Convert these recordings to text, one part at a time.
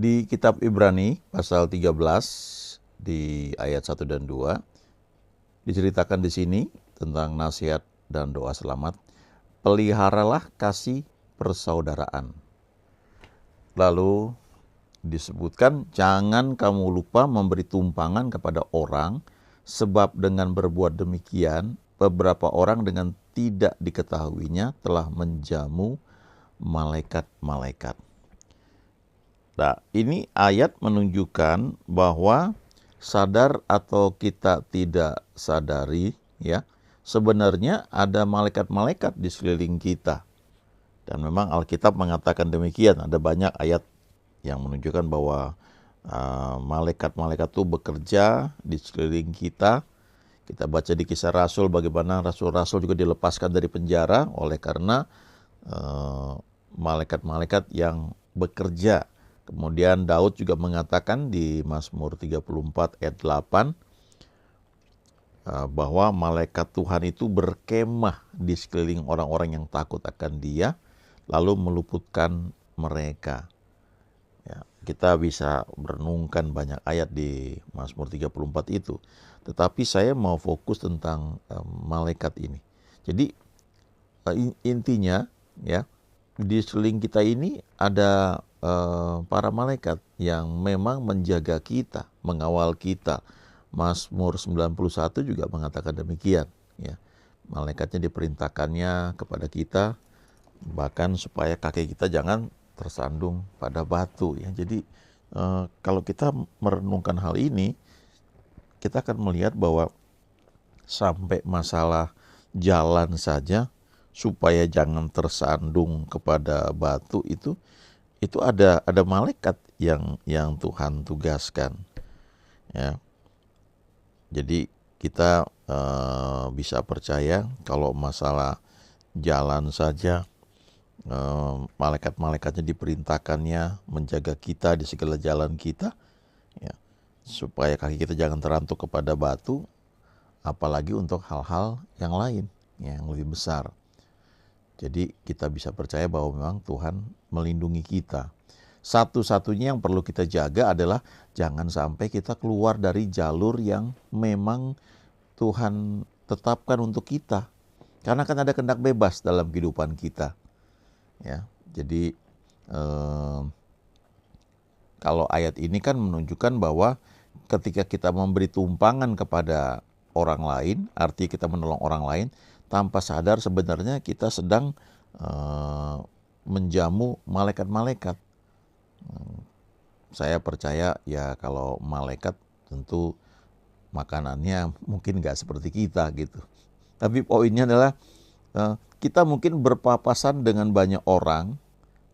Di kitab Ibrani pasal 13 di ayat 1 dan 2 diceritakan di sini tentang nasihat dan doa selamat. Peliharalah kasih persaudaraan. Lalu disebutkan, jangan kamu lupa memberi tumpangan kepada orang, sebab dengan berbuat demikian beberapa orang dengan tidak diketahuinya telah menjamu malaikat-malaikat. Nah, ini ayat menunjukkan bahwa sadar atau kita tidak sadari, ya, sebenarnya ada malaikat-malaikat di sekeliling kita. Dan memang Alkitab mengatakan demikian. Ada banyak ayat yang menunjukkan bahwa malaikat-malaikat itu bekerja di sekeliling kita. Kita baca di Kisah Rasul bagaimana rasul-rasul juga dilepaskan dari penjara oleh karena malaikat-malaikat yang bekerja. Kemudian Daud juga mengatakan di Mazmur 34 ayat 8 bahwa malaikat Tuhan itu berkemah di sekeliling orang-orang yang takut akan Dia, lalu meluputkan mereka. Ya, kita bisa merenungkan banyak ayat di Mazmur 34 itu. Tetapi saya mau fokus tentang malaikat ini. Jadi intinya, ya, di sekeliling kita ini ada para malaikat yang memang menjaga kita, mengawal kita. Mazmur 91 juga mengatakan demikian, ya. Malaikatnya diperintahkannya kepada kita bahkan supaya kaki kita jangan tersandung pada batu, ya. Jadi kalau kita merenungkan hal ini, kita akan melihat bahwa sampai masalah jalan saja supaya jangan tersandung kepada batu itu ada malaikat yang Tuhan tugaskan, ya. Jadi kita bisa percaya kalau masalah jalan saja malaikat-malaikatnya diperintahkannya menjaga kita di segala jalan kita, ya, supaya kaki kita jangan terantuk kepada batu, apalagi untuk hal-hal yang lain yang lebih besar. Jadi kita bisa percaya bahwa memang Tuhan melindungi kita. Satu-satunya yang perlu kita jaga adalah jangan sampai kita keluar dari jalur yang memang Tuhan tetapkan untuk kita. Karena kan ada kehendak bebas dalam kehidupan kita, ya. Jadi kalau ayat ini kan menunjukkan bahwa ketika kita memberi tumpangan kepada orang lain, arti kita menolong orang lain, tanpa sadar sebenarnya kita sedang menjamu malaikat-malaikat. Saya percaya ya kalau malaikat tentu makanannya mungkin nggak seperti kita gitu. Tapi poinnya adalah kita mungkin berpapasan dengan banyak orang,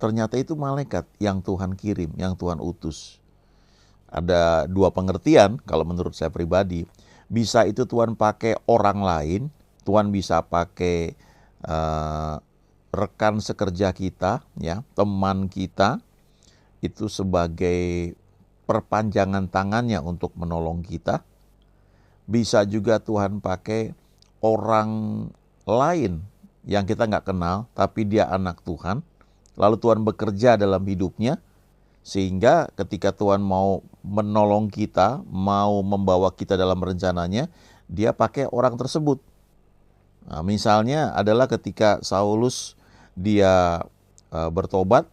ternyata itu malaikat yang Tuhan kirim, yang Tuhan utus. Ada dua pengertian kalau menurut saya pribadi. Bisa itu Tuhan pakai orang lain, Tuhan bisa pakai rekan sekerja kita, ya, teman kita, itu sebagai perpanjangan tangannya untuk menolong kita. Bisa juga Tuhan pakai orang lain yang kita nggak kenal, tapi dia anak Tuhan, lalu Tuhan bekerja dalam hidupnya, sehingga ketika Tuhan mau menolong kita, mau membawa kita dalam rencananya, dia pakai orang tersebut. Nah, misalnya adalah ketika Saulus dia bertobat,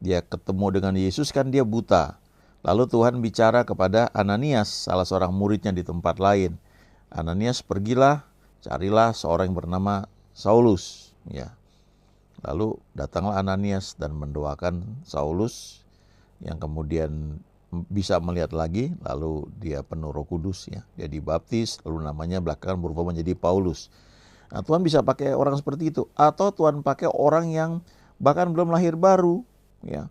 dia ketemu dengan Yesus, kan dia buta. Lalu Tuhan bicara kepada Ananias, salah seorang muridnya di tempat lain. Ananias, pergilah, carilah seorang yang bernama Saulus, ya. Lalu datanglah Ananias dan mendoakan Saulus, yang kemudian bisa melihat lagi, lalu dia penuh Roh Kudus, ya. Dia dibaptis, lalu namanya belakangan berubah menjadi Paulus. Nah, Tuhan bisa pakai orang seperti itu, atau Tuhan pakai orang yang bahkan belum lahir baru, ya.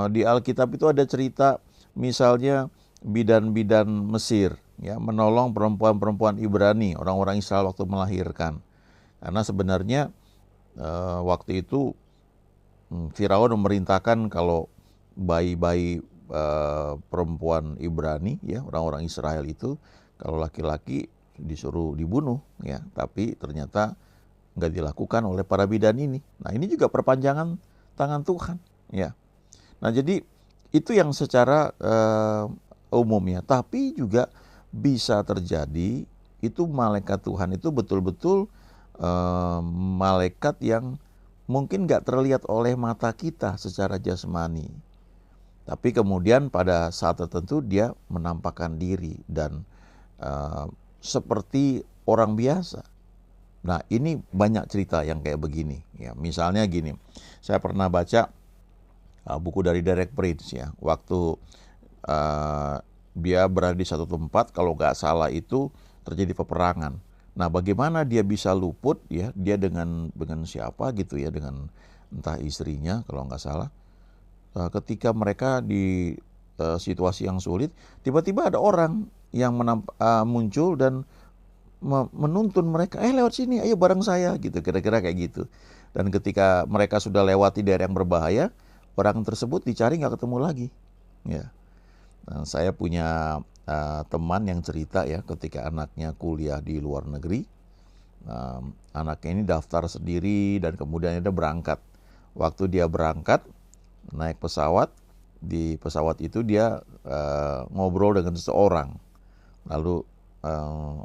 Di Alkitab itu ada cerita misalnya bidan-bidan Mesir, ya, menolong perempuan-perempuan Ibrani, orang-orang Israel waktu melahirkan. Karena sebenarnya waktu itu Firaun memerintahkan kalau bayi-bayi perempuan Ibrani, ya, orang-orang Israel itu, kalau laki-laki disuruh dibunuh, ya. Tapi ternyata nggak dilakukan oleh para bidan ini. Nah, ini juga perpanjangan tangan Tuhan, ya. Nah, jadi Itu yang secara umumnya. Tapi juga bisa terjadi itu malaikat Tuhan itu betul-betul malaikat yang mungkin nggak terlihat oleh mata kita secara jasmani. Tapi kemudian pada saat tertentu dia menampakkan diri dan seperti orang biasa. Nah, ini banyak cerita yang kayak begini. Ya, misalnya gini, saya pernah baca buku dari Derek Prince ya. Waktu dia berada di satu tempat, kalau nggak salah itu terjadi peperangan. Nah, bagaimana dia bisa luput ya? Dia dengan siapa gitu ya? Dengan entah istrinya kalau nggak salah. Ketika mereka di situasi yang sulit, tiba-tiba ada orang yang muncul dan menuntun mereka, lewat sini, ayo bareng saya, gitu, kira-kira kayak gitu. Dan ketika mereka sudah lewati daerah yang berbahaya, orang tersebut dicari nggak ketemu lagi. Ya, nah, saya punya teman yang cerita ya, ketika anaknya kuliah di luar negeri, anaknya ini daftar sendiri dan kemudian dia berangkat. Waktu dia berangkat naik pesawat, di pesawat itu dia ngobrol dengan seseorang. Lalu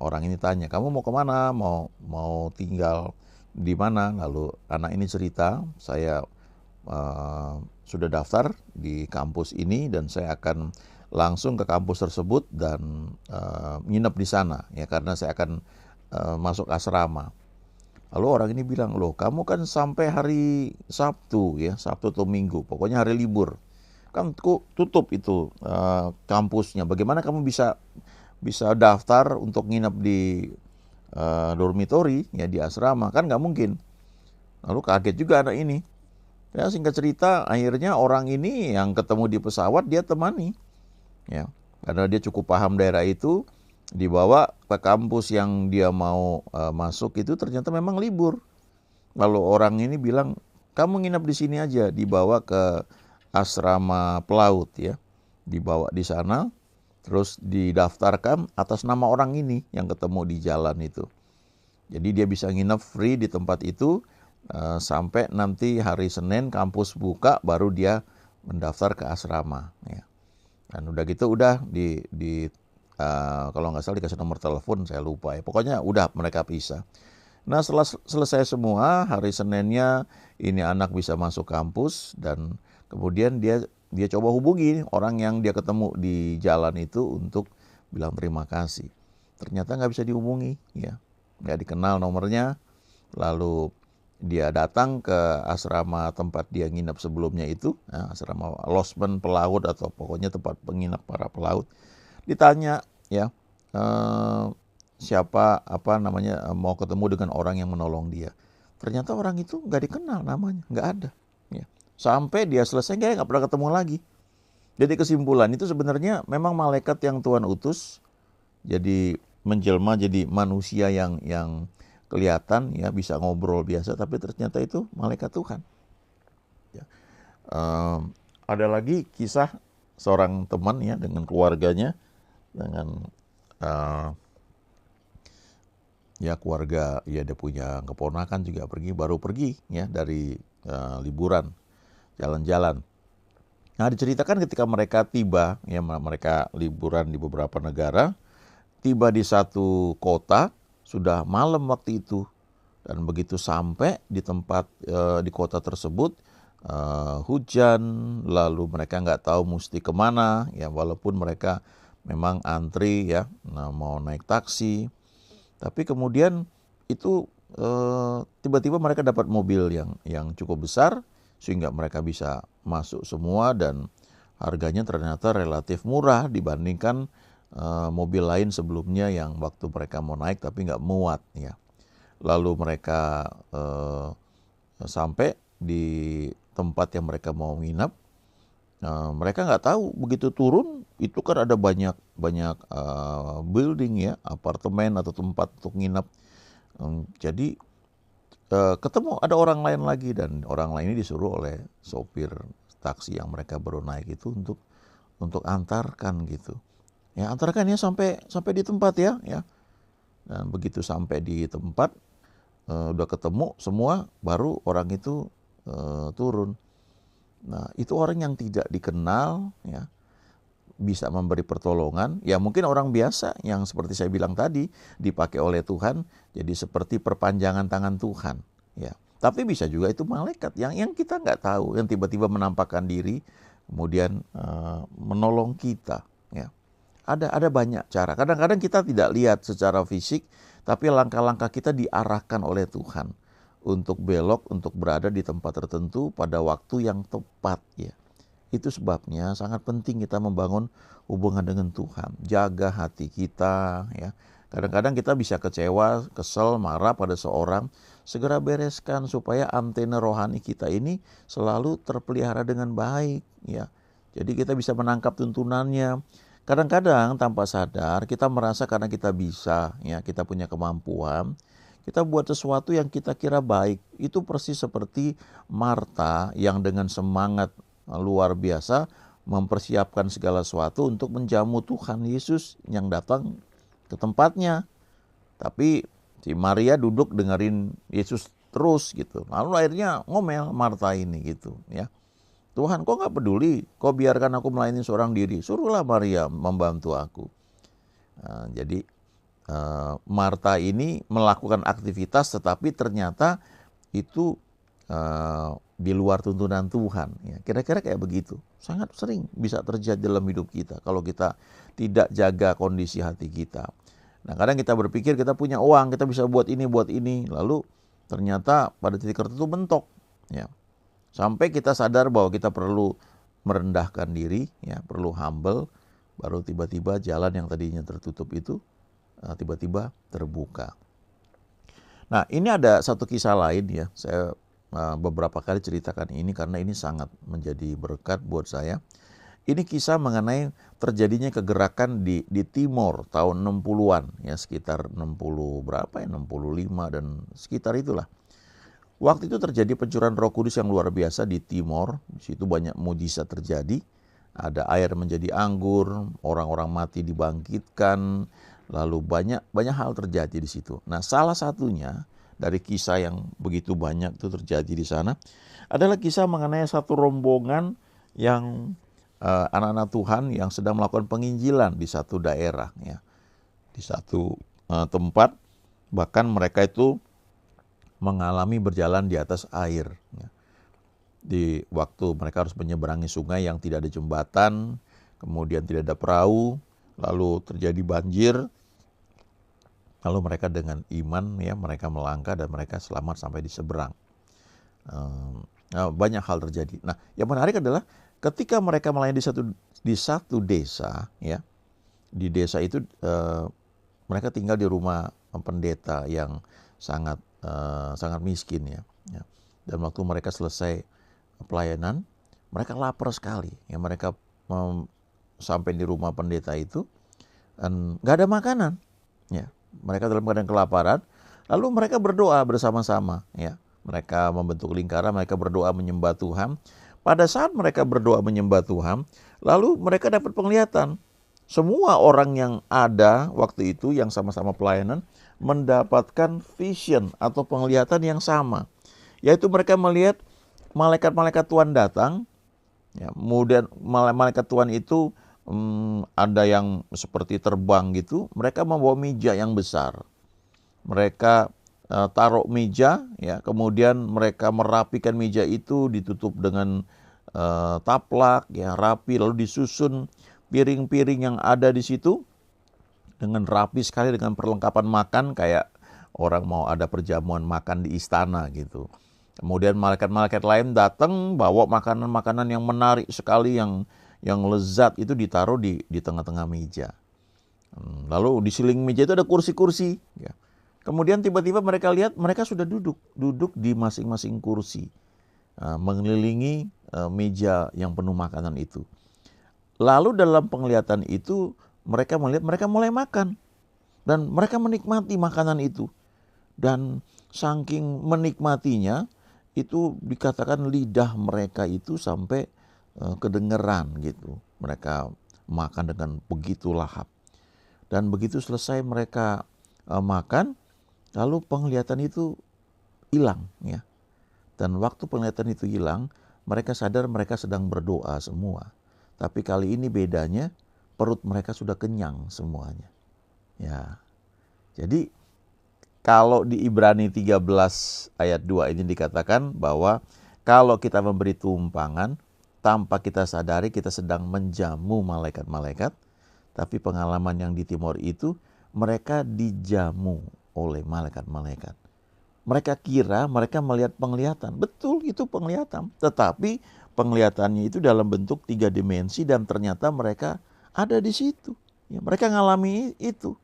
orang ini tanya, kamu mau kemana? Mau tinggal di mana? Lalu anak ini cerita, saya sudah daftar di kampus ini dan saya akan langsung ke kampus tersebut dan nginep di sana ya, karena saya akan masuk asrama. Lalu orang ini bilang, loh kamu kan sampai hari Sabtu ya, Sabtu atau Minggu, pokoknya hari libur. Kan tutup itu kampusnya. Bagaimana kamu bisa daftar untuk nginep di dormitory ya, di asrama? Kan nggak mungkin. Lalu kaget juga anak ini. Ya, singkat cerita, akhirnya orang ini yang ketemu di pesawat dia temani. Ya, karena dia cukup paham daerah itu, dibawa ke kampus yang dia mau masuk itu ternyata memang libur. Lalu orang ini bilang, kamu nginep di sini aja, dibawa ke asrama pelaut ya. Dibawa di sana, terus didaftarkan atas nama orang ini yang ketemu di jalan itu. Jadi dia bisa nginep free di tempat itu sampai nanti hari Senin kampus buka, baru dia mendaftar ke asrama ya. Dan udah gitu udah kalau nggak salah dikasih nomor telepon, saya lupa ya. Pokoknya udah mereka pisah. Nah, setelah selesai semua, hari Seninnya ini anak bisa masuk kampus dan kemudian dia coba hubungi orang yang dia ketemu di jalan itu untuk bilang terima kasih. Ternyata nggak bisa dihubungi ya. Nggak dikenal nomornya. Lalu dia datang ke asrama tempat dia nginap sebelumnya itu, asrama losmen pelaut atau pokoknya tempat penginap para pelaut. Ditanya ya, siapa mau ketemu dengan orang yang menolong dia. Ternyata orang itu nggak dikenal namanya, nggak ada. Ya. Sampai dia selesai nggak pernah ketemu lagi. Jadi kesimpulan itu sebenarnya memang malaikat yang Tuhan utus, jadi menjelma jadi manusia yang kelihatan ya, bisa ngobrol biasa, tapi ternyata itu malaikat Tuhan. Ya. Ada lagi kisah seorang teman ya dengan keluarganya, dengan ya keluarga ya, dia punya keponakan juga baru pergi ya dari liburan jalan-jalan. Nah, diceritakan ketika mereka tiba ya, mereka liburan di beberapa negara, tiba di satu kota sudah malam waktu itu, dan begitu sampai di tempat di kota tersebut hujan, lalu mereka nggak tahu mesti kemana ya, walaupun mereka memang antri ya, mau naik taksi, tapi kemudian itu tiba-tiba mereka dapat mobil yang cukup besar sehingga mereka bisa masuk semua, dan harganya ternyata relatif murah dibandingkan mobil lain sebelumnya yang waktu mereka mau naik tapi nggak muat ya. Lalu mereka sampai di tempat yang mereka mau nginap. Mereka nggak tahu begitu turun itu kan ada banyak building ya, apartemen atau tempat untuk nginap. Jadi ketemu ada orang lain lagi, dan orang lain ini disuruh oleh sopir taksi yang mereka baru naik itu untuk antarkan gitu. Ya, antarkan ya sampai di tempat ya. Dan begitu sampai di tempat, udah ketemu semua, baru orang itu turun. Nah, itu orang yang tidak dikenal, ya, bisa memberi pertolongan. Ya mungkin orang biasa yang seperti saya bilang tadi, dipakai oleh Tuhan jadi seperti perpanjangan tangan Tuhan. Ya, tapi bisa juga itu malaikat yang kita nggak tahu, yang tiba-tiba menampakkan diri, kemudian menolong kita. Ya, ada banyak cara. Kadang-kadang kita tidak lihat secara fisik, tapi langkah-langkah kita diarahkan oleh Tuhan untuk belok, untuk berada di tempat tertentu pada waktu yang tepat. Ya, itu sebabnya sangat penting kita membangun hubungan dengan Tuhan. Jaga hati kita, ya. Kadang-kadang kita bisa kecewa, kesel, marah pada seorang. Segera bereskan supaya antena rohani kita ini selalu terpelihara dengan baik, ya. Jadi kita bisa menangkap tuntunannya. Kadang-kadang tanpa sadar kita merasa karena kita bisa, ya, kita punya kemampuan, kita buat sesuatu yang kita kira baik. Itu persis seperti Marta yang dengan semangat luar biasa mempersiapkan segala sesuatu untuk menjamu Tuhan Yesus yang datang ke tempatnya. Tapi si Maria duduk dengerin Yesus terus gitu. Lalu akhirnya ngomel Marta ini gitu, ya. Tuhan, kok nggak peduli? Kok biarkan aku melayani seorang diri? Suruhlah Maria membantu aku. Jadi Marta ini melakukan aktivitas tetapi ternyata itu di luar tuntunan Tuhan. Ya, kira-kira kayak begitu. Sangat sering bisa terjadi dalam hidup kita kalau kita tidak jaga kondisi hati kita. Nah, kadang kita berpikir kita punya uang, kita bisa buat ini, lalu ternyata pada titik tertentu mentok. Ya. Sampai kita sadar bahwa kita perlu merendahkan diri, ya, perlu humble, baru tiba-tiba jalan yang tadinya tertutup itu tiba-tiba terbuka. Nah, ini ada satu kisah lain, ya. Saya beberapa kali ceritakan ini karena ini sangat menjadi berkat buat saya. Ini kisah mengenai terjadinya kegerakan di Timor tahun 60-an, ya, sekitar 60 berapa ya, 65 dan sekitar itulah. Waktu itu terjadi pencurahan Roh Kudus yang luar biasa di Timor. Di situ banyak mujizat terjadi. Ada air menjadi anggur, orang-orang mati dibangkitkan, lalu banyak hal terjadi di situ. Nah, salah satunya dari kisah yang begitu banyak itu terjadi di sana adalah kisah mengenai satu rombongan yang anak-anak Tuhan yang sedang melakukan penginjilan di satu daerah, ya, di satu tempat. Bahkan mereka itu mengalami berjalan di atas air, ya. Di waktu mereka harus menyeberangi sungai yang tidak ada jembatan, kemudian tidak ada perahu, lalu terjadi banjir. Lalu mereka dengan iman, ya, mereka melangkah dan mereka selamat sampai di seberang. Banyak hal terjadi. Nah, yang menarik adalah ketika mereka melayani di satu desa, ya, di desa itu mereka tinggal di rumah pendeta yang sangat miskin, ya. Dan waktu mereka selesai pelayanan, mereka lapar sekali. Ya, mereka sampai di rumah pendeta itu dan nggak ada makanan, ya. Mereka dalam keadaan kelaparan, lalu mereka berdoa bersama-sama, ya. Mereka membentuk lingkaran, mereka berdoa menyembah Tuhan. Pada saat mereka berdoa menyembah Tuhan, lalu mereka dapat penglihatan. Semua orang yang ada waktu itu yang sama-sama pelayanan mendapatkan vision atau penglihatan yang sama. Yaitu mereka melihat malaikat-malaikat Tuhan datang, ya, kemudian malaikat Tuhan itu ada yang seperti terbang gitu, mereka membawa meja yang besar. Mereka taruh meja, ya, kemudian mereka merapikan meja itu, ditutup dengan taplak, ya, rapi, lalu disusun piring-piring yang ada di situ dengan rapi sekali dengan perlengkapan makan kayak orang mau ada perjamuan makan di istana gitu. Kemudian malaikat-malaikat lain datang bawa makanan-makanan yang menarik sekali, yang lezat, itu ditaruh di tengah-tengah meja. Lalu di seling meja itu ada kursi-kursi, ya. Kemudian tiba-tiba mereka lihat mereka sudah duduk di masing-masing kursi, mengelilingi meja yang penuh makanan itu. Lalu dalam penglihatan itu mereka melihat mereka mulai makan dan mereka menikmati makanan itu. Dan saking menikmatinya itu dikatakan lidah mereka itu sampai kedengeran gitu. Mereka makan dengan begitu lahap. Dan begitu selesai mereka makan, lalu penglihatan itu hilang, ya. Dan waktu penglihatan itu hilang, mereka sadar mereka sedang berdoa semua. Tapi kali ini bedanya, perut mereka sudah kenyang semuanya. Ya. Jadi kalau di Ibrani 13 ayat 2 ini dikatakan bahwa kalau kita memberi tumpangan, tanpa kita sadari kita sedang menjamu malaikat-malaikat. Tapi pengalaman yang di Timor itu, mereka dijamu oleh malaikat-malaikat. Mereka kira mereka melihat penglihatan. Betul, itu penglihatan. Tetapi penglihatannya itu dalam bentuk 3 dimensi dan ternyata mereka ada di situ. Ya, mereka ngalami itu.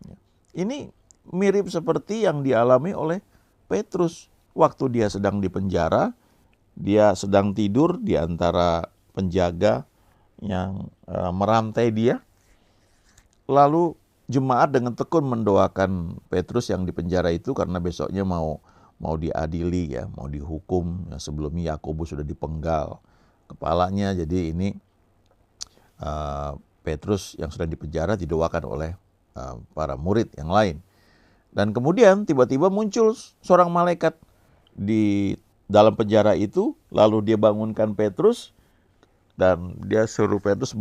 Ya. Ini mirip seperti yang dialami oleh Petrus. Waktu dia sedang di penjara, dia sedang tidur di antara penjaga yang merantai dia. Lalu jemaat dengan tekun mendoakan Petrus yang di penjara itu karena besoknya mau diadili ya, mau dihukum. Ya, sebelumnya Yakobus sudah dipenggal kepalanya. Jadi ini Petrus yang sedang di penjara didoakan oleh para murid yang lain. Dan kemudian tiba-tiba muncul seorang malaikat di dalam penjara itu, lalu dia bangunkan Petrus dan dia suruh Petrus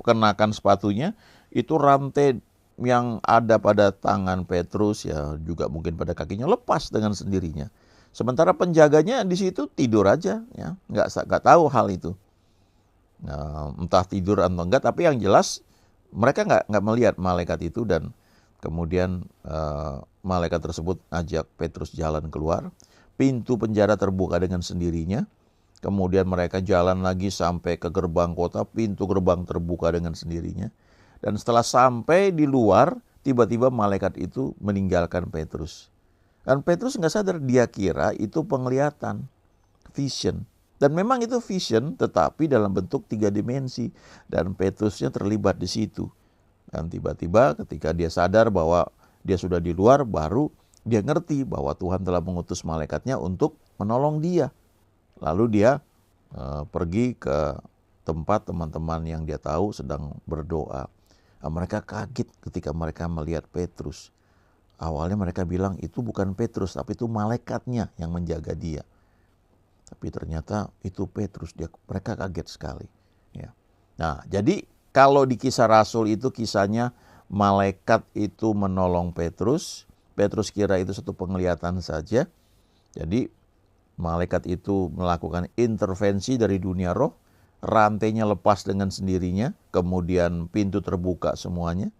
kenakan sepatunya. Itu rantai yang ada pada tangan Petrus ya juga mungkin pada kakinya lepas dengan sendirinya. Sementara penjaganya di situ tidur aja ya, nggak tahu hal itu. Entah tidur atau enggak, tapi yang jelas mereka nggak melihat malaikat itu. Dan kemudian malaikat tersebut ajak Petrus jalan keluar. Pintu penjara terbuka dengan sendirinya. Kemudian mereka jalan lagi sampai ke gerbang kota, pintu gerbang terbuka dengan sendirinya. Dan setelah sampai di luar, tiba-tiba malaikat itu meninggalkan Petrus. Dan Petrus nggak sadar, dia kira itu penglihatan, vision. Dan memang itu vision, tetapi dalam bentuk 3 dimensi. Dan Petrusnya terlibat di situ. Dan tiba-tiba ketika dia sadar bahwa dia sudah di luar, baru dia ngerti bahwa Tuhan telah mengutus malaikatnya untuk menolong dia. Lalu dia pergi ke tempat teman-teman yang dia tahu sedang berdoa. Mereka kaget ketika mereka melihat Petrus. Awalnya mereka bilang itu bukan Petrus, tapi itu malaikatnya yang menjaga dia. Tapi ternyata itu Petrus. Mereka kaget sekali. Ya. Nah, jadi kalau di Kisah Rasul itu kisahnya malaikat itu menolong Petrus. Petrus kira itu satu penglihatan saja. Jadi malaikat itu melakukan intervensi dari dunia roh. Rantainya lepas dengan sendirinya. Kemudian pintu terbuka semuanya.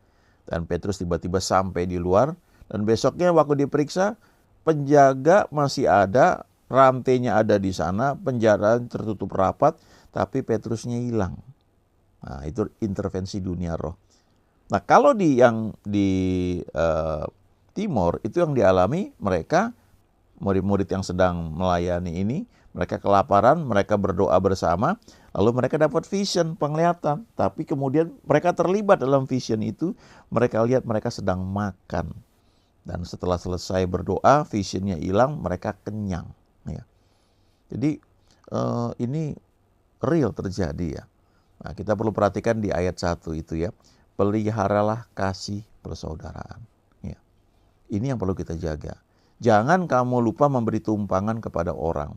Dan Petrus tiba-tiba sampai di luar. Dan besoknya waktu diperiksa, penjaga masih ada. Rantainya ada di sana. Penjara tertutup rapat. Tapi Petrusnya hilang. Nah, itu intervensi dunia roh. Nah, kalau di Timor itu yang dialami mereka, murid-murid yang sedang melayani ini, mereka kelaparan, mereka berdoa bersama, lalu mereka dapat vision, penglihatan. Tapi kemudian mereka terlibat dalam vision itu, mereka lihat mereka sedang makan. Dan setelah selesai berdoa, visionnya hilang, mereka kenyang. Ya. Jadi ini real terjadi ya. Nah, kita perlu perhatikan di ayat 1 itu ya. Peliharalah kasih persaudaraan. Ya. Ini yang perlu kita jaga. Jangan kamu lupa memberi tumpangan kepada orang.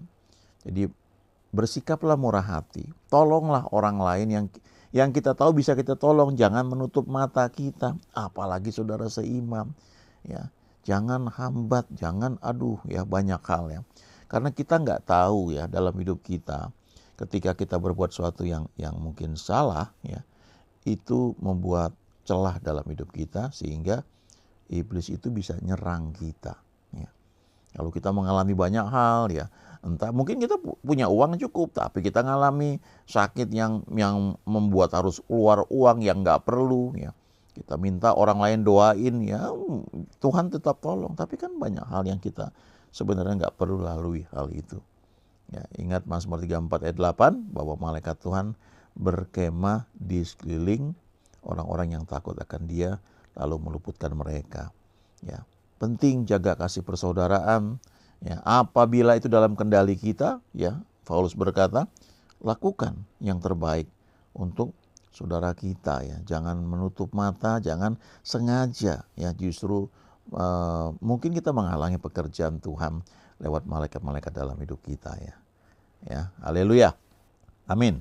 Jadi bersikaplah murah hati. Tolonglah orang lain yang kita tahu bisa kita tolong. Jangan menutup mata kita. Apalagi saudara seimam. Ya, jangan hambat, jangan ya banyak hal ya. Karena kita nggak tahu ya dalam hidup kita. Ketika kita berbuat sesuatu yang mungkin salah ya. Itu membuat celah dalam hidup kita sehingga iblis itu bisa nyerang kita. Ya. Kalau kita mengalami banyak hal ya, entah mungkin kita punya uang cukup, tapi kita mengalami sakit yang membuat harus keluar uang yang nggak perlu ya. Kita minta orang lain doain ya, Tuhan tetap tolong. Tapi kan banyak hal yang kita sebenarnya nggak perlu lalui hal itu. Ya, ingat Mazmur 34 ayat 8 bahwa malaikat Tuhan berkemah di sekeliling orang-orang yang takut akan Dia, lalu meluputkan mereka. Ya, penting jaga kasih persaudaraan. Ya, apabila itu dalam kendali kita, ya, Paulus berkata, lakukan yang terbaik untuk saudara kita ya. Jangan menutup mata, jangan sengaja ya justru mungkin kita menghalangi pekerjaan Tuhan lewat malaikat-malaikat dalam hidup kita ya. Ya, haleluya. Amin.